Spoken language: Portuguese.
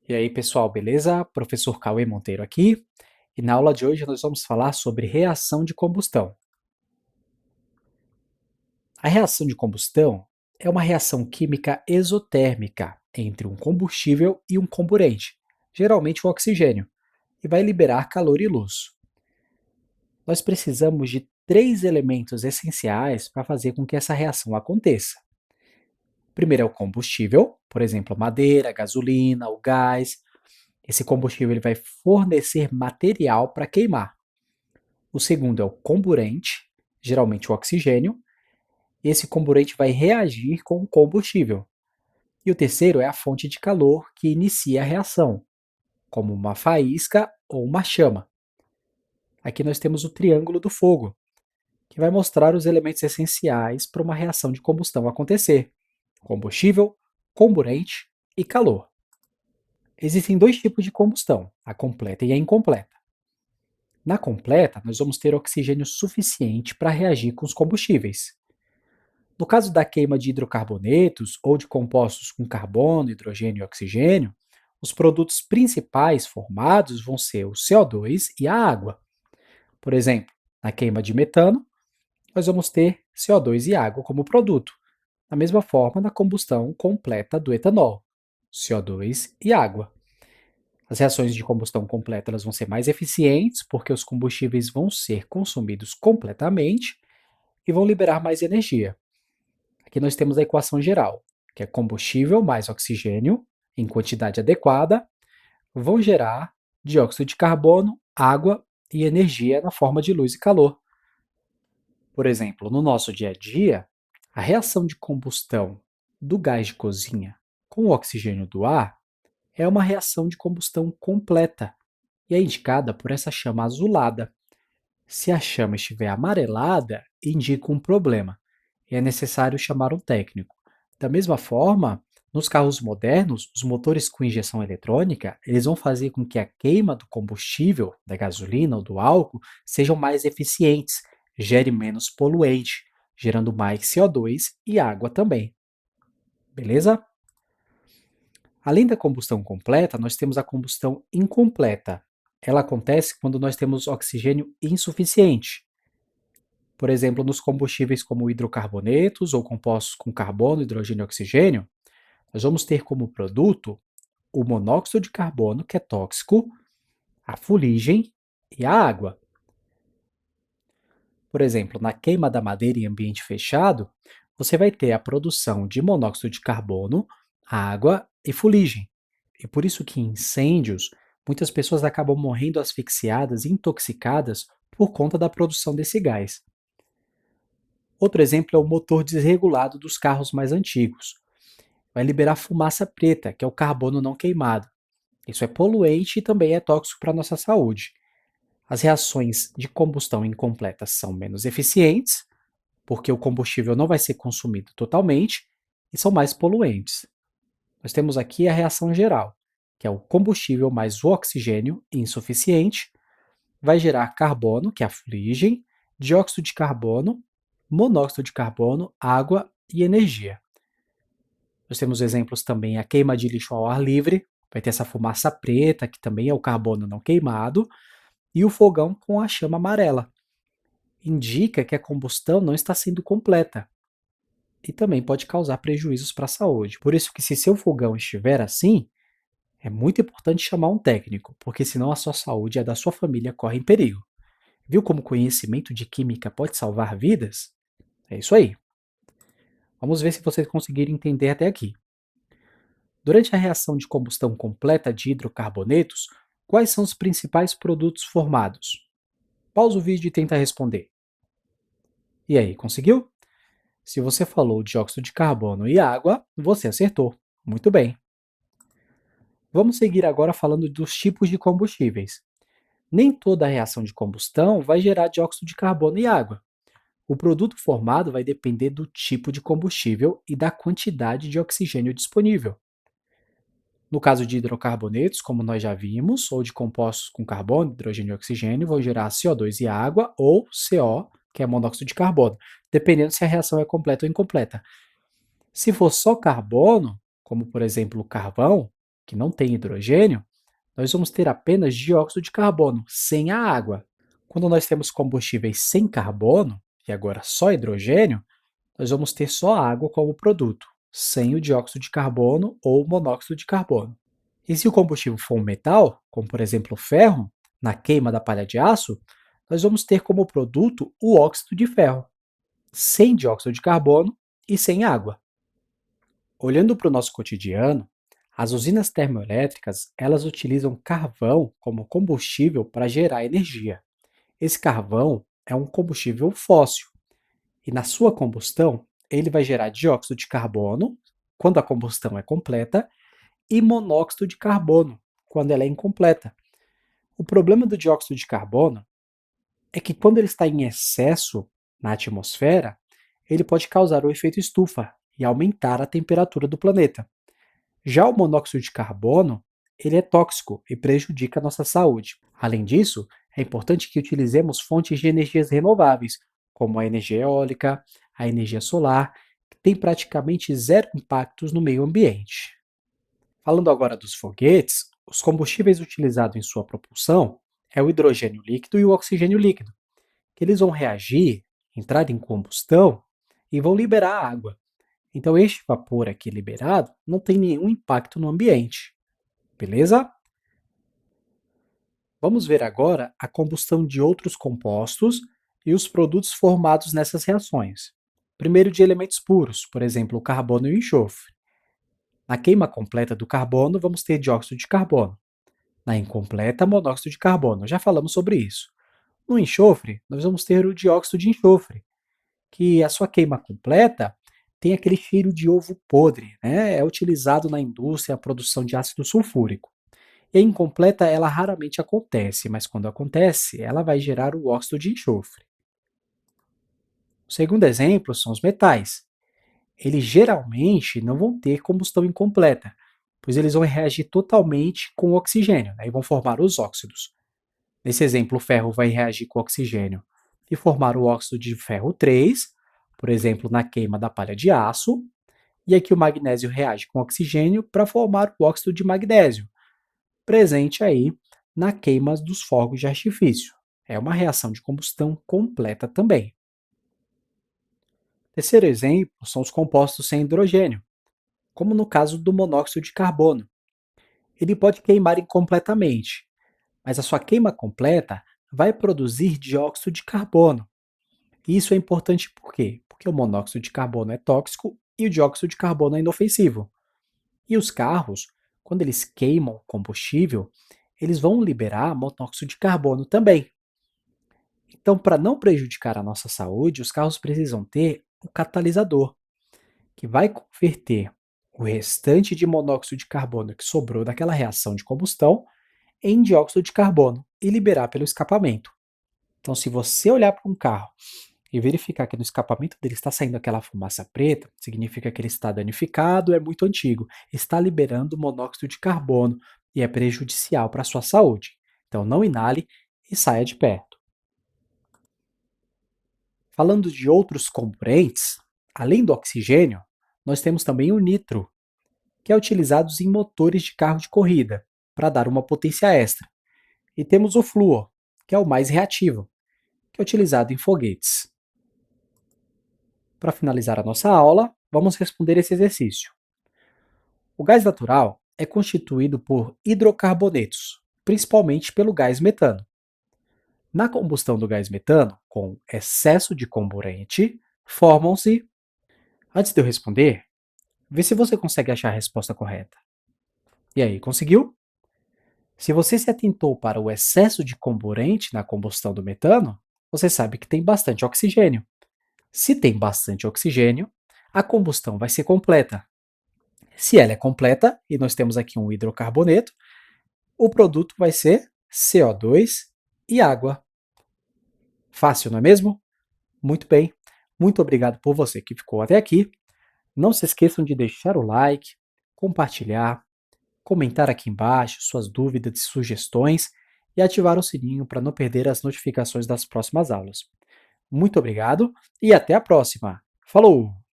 E aí, pessoal, beleza? Professor Cauê Monteiro aqui. E na aula de hoje nós vamos falar sobre reação de combustão. A reação de combustão é uma reação química exotérmica entre um combustível e um comburente, geralmente o oxigênio, e vai liberar calor e luz. Nós precisamos de três elementos essenciais para fazer com que essa reação aconteça. O primeiro é o combustível, por exemplo, a madeira, a gasolina, o gás. Esse combustível ele vai fornecer material para queimar. O segundo é o comburente, geralmente o oxigênio. Esse comburente vai reagir com o combustível. E o terceiro é a fonte de calor que inicia a reação, como uma faísca ou uma chama. Aqui nós temos o triângulo do fogo, que vai mostrar os elementos essenciais para uma reação de combustão acontecer: combustível, comburente e calor. Existem dois tipos de combustão, a completa e a incompleta. Na completa, nós vamos ter oxigênio suficiente para reagir com os combustíveis. No caso da queima de hidrocarbonetos ou de compostos com carbono, hidrogênio e oxigênio, os produtos principais formados vão ser o CO2 e a água. Por exemplo, na queima de metano, nós vamos ter CO2 e água como produto. Da mesma forma, na combustão completa do etanol, CO2 e água. As reações de combustão completa elas vão ser mais eficientes porque os combustíveis vão ser consumidos completamente e vão liberar mais energia. Aqui nós temos a equação geral, que é combustível mais oxigênio em quantidade adequada vão gerar dióxido de carbono, água e energia na forma de luz e calor. Por exemplo, no nosso dia a dia, a reação de combustão do gás de cozinha com o oxigênio do ar é uma reação de combustão completa e é indicada por essa chama azulada. Se a chama estiver amarelada, indica um problema e é necessário chamar um técnico. Da mesma forma, nos carros modernos, os motores com injeção eletrônica, eles vão fazer com que a queima do combustível, da gasolina ou do álcool, sejam mais eficientes, gere menos poluente, gerando mais CO2 e água também. Beleza? Além da combustão completa, nós temos a combustão incompleta. Ela acontece quando nós temos oxigênio insuficiente. Por exemplo, nos combustíveis como hidrocarbonetos ou compostos com carbono, hidrogênio e oxigênio, nós vamos ter como produto o monóxido de carbono, que é tóxico, a fuligem e a água. Por exemplo, na queima da madeira em ambiente fechado, você vai ter a produção de monóxido de carbono, água e fuligem. E por isso que em incêndios, muitas pessoas acabam morrendo asfixiadas e intoxicadas por conta da produção desse gás. Outro exemplo é o motor desregulado dos carros mais antigos. Vai liberar fumaça preta, que é o carbono não queimado. Isso é poluente e também é tóxico para a nossa saúde. As reações de combustão incompleta são menos eficientes, porque o combustível não vai ser consumido totalmente, e são mais poluentes. Nós temos aqui a reação geral, que é o combustível mais o oxigênio insuficiente, vai gerar carbono, que é a fuligem, dióxido de carbono, monóxido de carbono, água e energia. Nós temos exemplos também a queima de lixo ao ar livre, vai ter essa fumaça preta, que também é o carbono não queimado, e o fogão com a chama amarela. Indica que a combustão não está sendo completa e também pode causar prejuízos para a saúde. Por isso que se seu fogão estiver assim, é muito importante chamar um técnico, porque senão a sua saúde e a da sua família correm perigo. Viu como o conhecimento de química pode salvar vidas? É isso aí. Vamos ver se vocês conseguiram entender até aqui. Durante a reação de combustão completa de hidrocarbonetos, quais são os principais produtos formados? Pausa o vídeo e tenta responder. E aí, conseguiu? Se você falou dióxido de carbono e água, você acertou. Muito bem. Vamos seguir agora falando dos tipos de combustíveis. Nem toda reação de combustão vai gerar dióxido de carbono e água. O produto formado vai depender do tipo de combustível e da quantidade de oxigênio disponível. No caso de hidrocarbonetos, como nós já vimos, ou de compostos com carbono, hidrogênio e oxigênio, vão gerar CO2 e água, ou CO, que é monóxido de carbono, dependendo se a reação é completa ou incompleta. Se for só carbono, como por exemplo o carvão, que não tem hidrogênio, nós vamos ter apenas dióxido de carbono, sem a água. Quando nós temos combustíveis sem carbono, e agora só hidrogênio, nós vamos ter só água como produto, sem o dióxido de carbono ou monóxido de carbono. E se o combustível for um metal, como por exemplo o ferro, na queima da palha de aço, nós vamos ter como produto o óxido de ferro, sem dióxido de carbono e sem água. Olhando para o nosso cotidiano, as usinas termoelétricas, elas utilizam carvão como combustível para gerar energia. Esse carvão é um combustível fóssil e na sua combustão ele vai gerar dióxido de carbono quando a combustão é completa e monóxido de carbono quando ela é incompleta. O problema do dióxido de carbono é que quando ele está em excesso na atmosfera, ele pode causar o efeito estufa e aumentar a temperatura do planeta. Já o monóxido de carbono, ele é tóxico e prejudica a nossa saúde. Além disso, é importante que utilizemos fontes de energias renováveis, como a energia eólica, a energia solar, que tem praticamente zero impactos no meio ambiente. Falando agora dos foguetes, os combustíveis utilizados em sua propulsão é o hidrogênio líquido e o oxigênio líquido, que eles vão reagir, entrar em combustão e vão liberar água. Então, este vapor aqui liberado não tem nenhum impacto no ambiente, beleza? Vamos ver agora a combustão de outros compostos e os produtos formados nessas reações. Primeiro, de elementos puros, por exemplo, o carbono e o enxofre. Na queima completa do carbono, vamos ter dióxido de carbono. Na incompleta, monóxido de carbono. Já falamos sobre isso. No enxofre, nós vamos ter o dióxido de enxofre, que a sua queima completa tem aquele cheiro de ovo podre, né? É utilizado na indústria a produção de ácido sulfúrico. E a incompleta, ela raramente acontece, mas quando acontece, ela vai gerar o óxido de enxofre. O segundo exemplo são os metais. Eles geralmente não vão ter combustão incompleta, pois eles vão reagir totalmente com o oxigênio, né, e vão formar os óxidos. Nesse exemplo, o ferro vai reagir com o oxigênio e formar o óxido de ferro 3, por exemplo, na queima da palha de aço, e aqui o magnésio reage com oxigênio para formar o óxido de magnésio, presente aí na queima dos fogos de artifício. É uma reação de combustão completa também. Terceiro exemplo são os compostos sem hidrogênio, como no caso do monóxido de carbono. Ele pode queimar incompletamente, mas a sua queima completa vai produzir dióxido de carbono. E isso é importante por quê? Porque o monóxido de carbono é tóxico e o dióxido de carbono é inofensivo. E os carros, quando eles queimam combustível, eles vão liberar monóxido de carbono também. Então, para não prejudicar a nossa saúde, os carros precisam ter o catalisador, que vai converter o restante de monóxido de carbono que sobrou daquela reação de combustão em dióxido de carbono e liberar pelo escapamento. Então, se você olhar para um carro e verificar que no escapamento dele está saindo aquela fumaça preta, significa que ele está danificado, é muito antigo, está liberando monóxido de carbono e é prejudicial para a sua saúde. Então, não inale e saia de perto. Falando de outros componentes, além do oxigênio, nós temos também o nitro, que é utilizado em motores de carro de corrida, para dar uma potência extra. E temos o flúor, que é o mais reativo, que é utilizado em foguetes. Para finalizar a nossa aula, vamos responder esse exercício. O gás natural é constituído por hidrocarbonetos, principalmente pelo gás metano. Na combustão do gás metano, com excesso de comburente, formam-se. Antes de eu responder, vê se você consegue achar a resposta correta. E aí, conseguiu? Se você se atentou para o excesso de comburente na combustão do metano, você sabe que tem bastante oxigênio. Se tem bastante oxigênio, a combustão vai ser completa. Se ela é completa, e nós temos aqui um hidrocarboneto, o produto vai ser CO2 e água. Fácil, não é mesmo? Muito bem. Muito obrigado por você que ficou até aqui. Não se esqueçam de deixar o like, compartilhar, comentar aqui embaixo suas dúvidas e sugestões e ativar o sininho para não perder as notificações das próximas aulas. Muito obrigado e até a próxima. Falou!